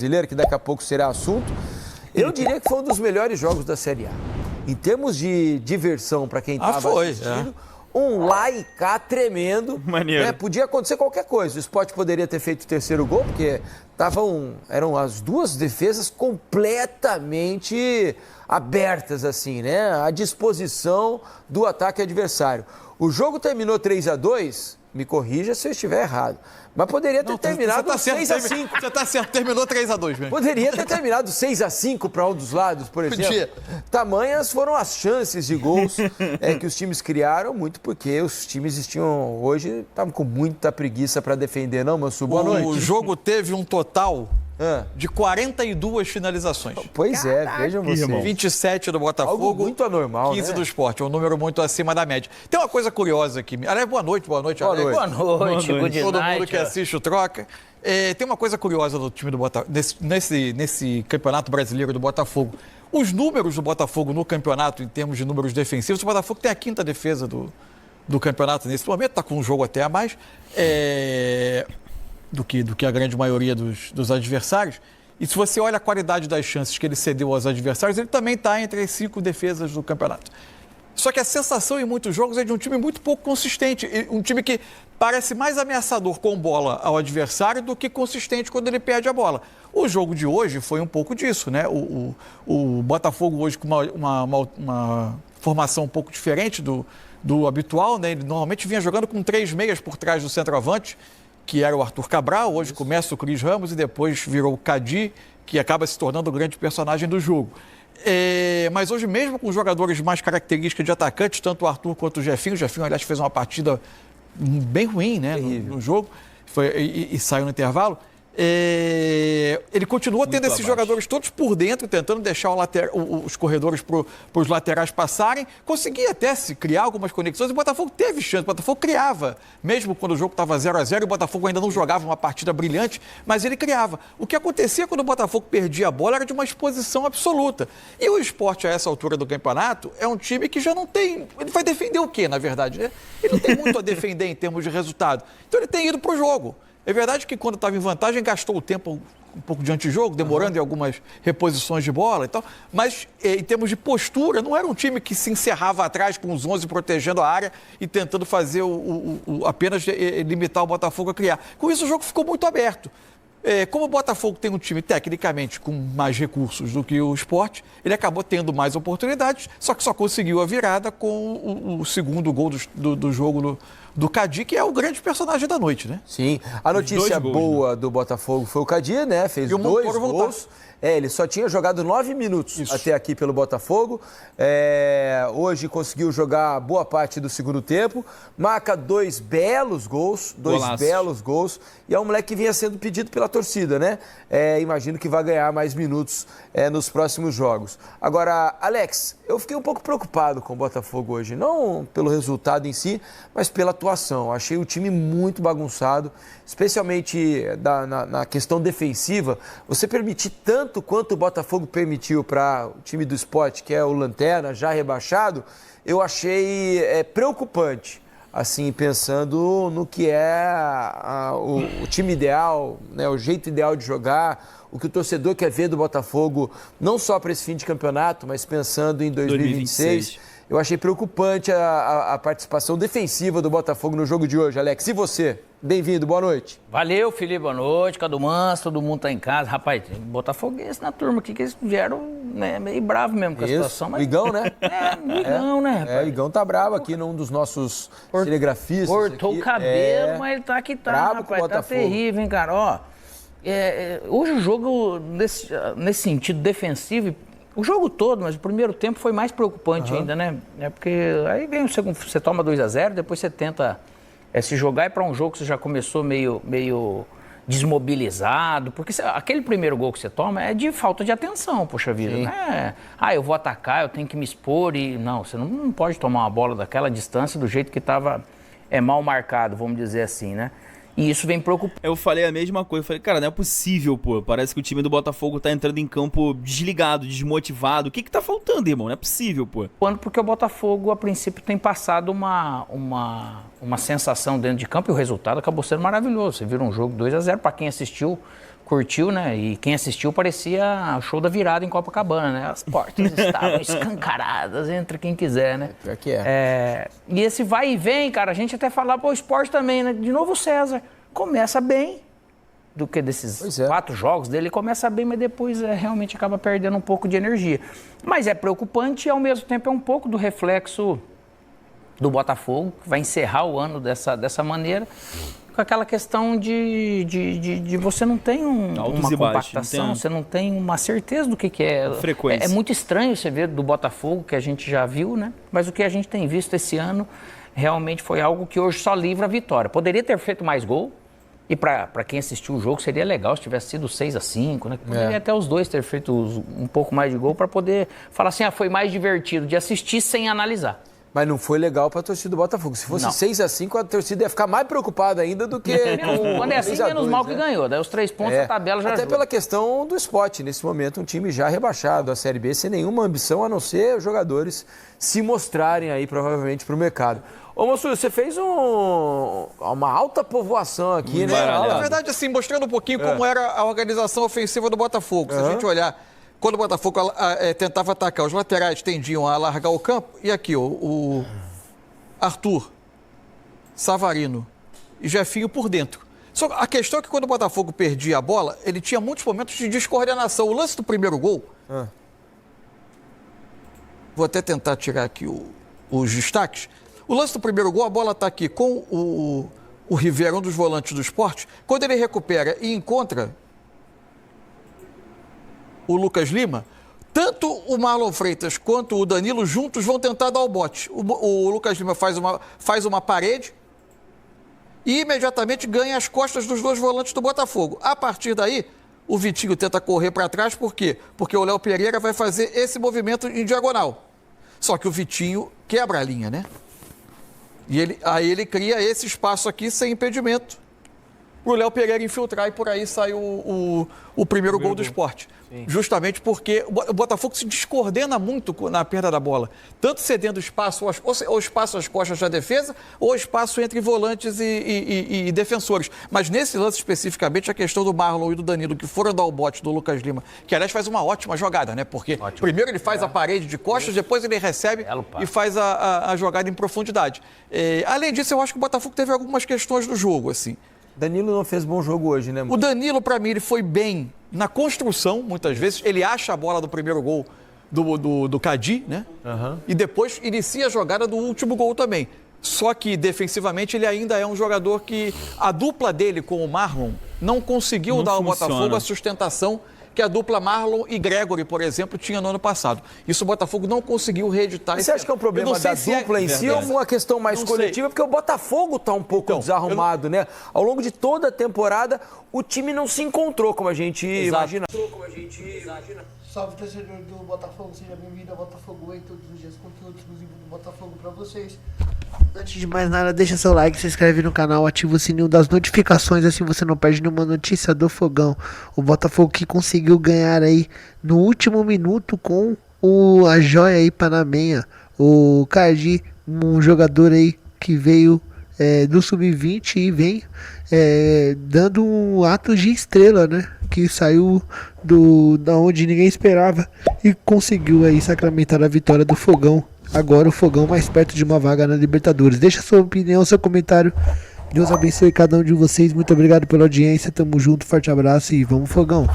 Brasileiro, que daqui a pouco será assunto, eu diria que foi um dos melhores jogos da Série A. Em termos de diversão para quem estava assistindo, um lá e cá tremendo. Maneiro. Né? Podia acontecer qualquer coisa. O Sport poderia ter feito o terceiro gol, porque eram as duas defesas completamente abertas, assim, né? À disposição do ataque adversário. O jogo terminou 3-2, me corrija se eu estiver errado. Mas poderia ter terminado 6-5. Você está certo, terminou 3-2 mesmo. Poderia ter terminado 6-5 para um dos lados, por exemplo. Podia. Tamanhas foram as chances de gols que os times criaram, muito porque os times estavam com muita preguiça para defender, não, Mansu? Boa noite. O jogo teve um total de 42 finalizações. Pois vejam vocês. 27 do Botafogo, algo muito anormal, 15 né? do Sport, um número muito acima da média. Tem uma coisa curiosa aqui. Aliás, boa noite, Alex. Boa noite, good Todo night. mundo que assiste o Troca. Tem uma coisa curiosa do time do Botafogo, nesse Campeonato Brasileiro do Botafogo. Os números do Botafogo no campeonato, em termos de números defensivos, o Botafogo tem a quinta defesa do campeonato nesse momento, está com um jogo até a mais do que a grande maioria dos adversários. E se você olha a qualidade das chances que ele cedeu aos adversários, ele também está entre as 5 defesas do campeonato. Só que a sensação em muitos jogos é de um time muito pouco consistente, um time que parece mais ameaçador com bola ao adversário do que consistente quando ele perde a bola. O jogo de hoje foi um pouco disso, né? O Botafogo hoje com uma formação um pouco diferente do habitual, né? Ele normalmente vinha jogando com 3 meias por trás do centroavante, que era o Arthur Cabral, hoje começa o Cris Ramos e depois virou o Cadi, que acaba se tornando o grande personagem do jogo. Mas hoje, mesmo com jogadores mais características de atacantes, tanto o Arthur quanto o Jefinho, aliás, fez uma partida bem ruim, né, no jogo, e saiu no intervalo. Ele continua tendo esses jogadores todos por dentro, tentando deixar os corredores para os laterais passarem. Conseguia até se criar algumas conexões. E o Botafogo teve chance, o Botafogo criava. Mesmo quando o jogo estava 0-0, o Botafogo ainda não jogava uma partida brilhante, mas ele criava. O que acontecia quando o Botafogo perdia a bola era de uma exposição absoluta. E o Sport, a essa altura do campeonato, é um time que já não tem... Ele vai defender o quê, na verdade, né? Ele não tem muito a defender em termos de resultado. Então ele tem ido para o jogo. É verdade que quando estava em vantagem gastou o tempo um pouco de antijogo, demorando em algumas reposições de bola e tal, mas em termos de postura, não era um time que se encerrava atrás com os 11 protegendo a área e tentando fazer apenas limitar o Botafogo a criar. Com isso o jogo ficou muito aberto. Como o Botafogo tem um time tecnicamente com mais recursos do que o Sport, ele acabou tendo mais oportunidades, só que só conseguiu a virada com o segundo gol do jogo do Cadi, que é o grande personagem da noite, né? Sim. A notícia boa do Botafogo foi o Cadi, né? Fez 2 gols. Ele só tinha jogado 9 minutos até aqui pelo Botafogo. Hoje conseguiu jogar boa parte do segundo tempo. Marca 2 belos gols. Belos gols. E é um moleque que vinha sendo pedido pela torcida, né? Imagino que vai ganhar mais minutos nos próximos jogos. Agora, Alex, eu fiquei um pouco preocupado com o Botafogo hoje. Não pelo resultado em si, mas pela atuação. Achei o time muito bagunçado, especialmente na questão defensiva. Você permitir tanto quanto o Botafogo permitiu para o time do Sport, que é o Lanterna, já rebaixado, eu achei preocupante, assim, pensando no que é o time ideal, né, o jeito ideal de jogar, o que o torcedor quer ver do Botafogo, não só para esse fim de campeonato, mas pensando em 2026. Eu achei preocupante a participação defensiva do Botafogo no jogo de hoje, Alex. E você? Bem-vindo, boa noite. Valeu, Felipe, boa noite. Cadu Manso, todo mundo tá em casa. Rapaz, botafoguense na turma aqui, que eles vieram meio bravo mesmo com a situação. Mas... Igão, né? Igão, né, rapaz? O Igão tá bravo aqui num dos nossos cinegrafistas. Cortou o cabelo, mas ele tá aqui, bravo rapaz. Tá terrível, hein, cara? Ó, hoje o jogo, nesse sentido defensivo, o jogo todo, mas o primeiro tempo foi mais preocupante ainda, né? Porque aí vem você toma 2-0, depois você tenta se jogar e para um jogo que você já começou meio desmobilizado, porque aquele primeiro gol que você toma é de falta de atenção, poxa vida, né? Eu vou atacar, eu tenho que me expor e... Não, você não pode tomar uma bola daquela distância do jeito que estava mal marcado, vamos dizer assim, né? E isso vem preocupando. Eu falei a mesma coisa. Eu falei, cara, não é possível, pô. Parece que o time do Botafogo tá entrando em campo desligado, desmotivado. O que tá faltando, irmão? Não é possível, pô. Porque o Botafogo, a princípio, tem passado uma sensação dentro de campo e o resultado acabou sendo maravilhoso. Você vira um jogo 2-0. Para quem assistiu, curtiu, né? E quem assistiu parecia o show da virada em Copacabana, né? As portas estavam escancaradas, entra quem quiser, né? Pior que é. E esse vai e vem, cara, a gente até falava, o esporte também, né? De novo o César começa bem, do que desses 4 jogos dele, começa bem, mas depois realmente acaba perdendo um pouco de energia. Mas é preocupante e ao mesmo tempo é um pouco do reflexo do Botafogo, que vai encerrar o ano dessa maneira, com aquela questão de você não tem uma compactação, você não tem uma certeza do que é. Frequência. É muito estranho você ver do Botafogo, que a gente já viu, né? Mas o que a gente tem visto esse ano realmente foi algo que hoje só livra a vitória. Poderia ter feito mais gol, e para quem assistiu o jogo seria legal se tivesse sido 6-5, né? Poderia até os dois ter feito um pouco mais de gol para poder falar assim, foi mais divertido de assistir sem analisar. Mas não foi legal para a torcida do Botafogo. Se fosse 6-5, a torcida ia ficar mais preocupada ainda do que... Quando é assim, menos mal que ganhou. Daí os 3 pontos, a tabela já até ajuda. pela questão do Sport. Nesse momento, um time já rebaixado, a Série B, sem nenhuma ambição, a não ser os jogadores se mostrarem aí, provavelmente, para o mercado. Ô, moço, você fez uma alta povoação aqui, né? Na verdade, assim, mostrando um pouquinho como era a organização ofensiva do Botafogo. Se a gente olhar... Quando o Botafogo tentava atacar, os laterais tendiam a largar o campo. E aqui, o Arthur, Savarino e Jefinho por dentro. Só a questão é que quando o Botafogo perdia a bola, ele tinha muitos momentos de descoordenação. O lance do primeiro gol... Vou até tentar tirar aqui os destaques. O lance do primeiro gol, a bola está aqui com o Rivera, um dos volantes do Sport. Quando ele recupera e encontra... o Lucas Lima, tanto o Marlon Freitas quanto o Danilo juntos vão tentar dar o bote. O Lucas Lima faz uma parede e imediatamente ganha as costas dos 2 volantes do Botafogo. A partir daí, o Vitinho tenta correr para trás, por quê? Porque o Léo Pereira vai fazer esse movimento em diagonal. Só que o Vitinho quebra a linha, né? E aí ele cria esse espaço aqui sem impedimento para o Léo Pereira infiltrar e por aí sai o primeiro gol do Sport. Sim. Justamente porque o Botafogo se descoordena muito na perda da bola. Tanto cedendo espaço, ou espaço às costas da defesa, ou espaço entre volantes e defensores. Mas nesse lance especificamente, a questão do Marlon e do Danilo, que foram dar o bote do Lucas Lima, que aliás faz uma ótima jogada, né? Porque primeiro ele faz a parede de costas, depois ele recebe e faz a jogada em profundidade. Além disso, eu acho que o Botafogo teve algumas questões do jogo, assim. Danilo não fez bom jogo hoje, né? O Danilo, para mim, ele foi bem na construção, muitas vezes. Ele acha a bola do primeiro gol do Cadi, né? E depois inicia a jogada do último gol também. Só que, defensivamente, ele ainda é um jogador que a dupla dele com o Marlon não conseguiu dar ao Botafogo a sustentação que a dupla Marlon e Gregory, por exemplo, tinha no ano passado. Isso o Botafogo não conseguiu reeditar. Você acha que é um problema da dupla em si ou uma questão mais coletiva? Porque o Botafogo está um pouco desarrumado, né? Ao longo de toda a temporada, o time não se encontrou como a gente imagina. Salve, torcedor do Botafogo, seja bem-vindo ao Botafogo aí, todos os dias conteúdo exclusivo do Botafogo pra vocês. Antes de mais nada, deixa seu like, se inscreve no canal, ativa o sininho das notificações, assim você não perde nenhuma notícia do Fogão. O Botafogo que conseguiu ganhar aí no último minuto com a joia aí panamenha, o Cardi, um jogador aí que veio do Sub-20 e vem dando um ato de estrela, né? Que saiu da onde ninguém esperava e conseguiu aí sacramentar a vitória do Fogão. Agora o Fogão mais perto de uma vaga na Libertadores. Deixa sua opinião, seu comentário. Deus abençoe cada um de vocês. Muito obrigado pela audiência. Tamo junto, forte abraço e vamos Fogão.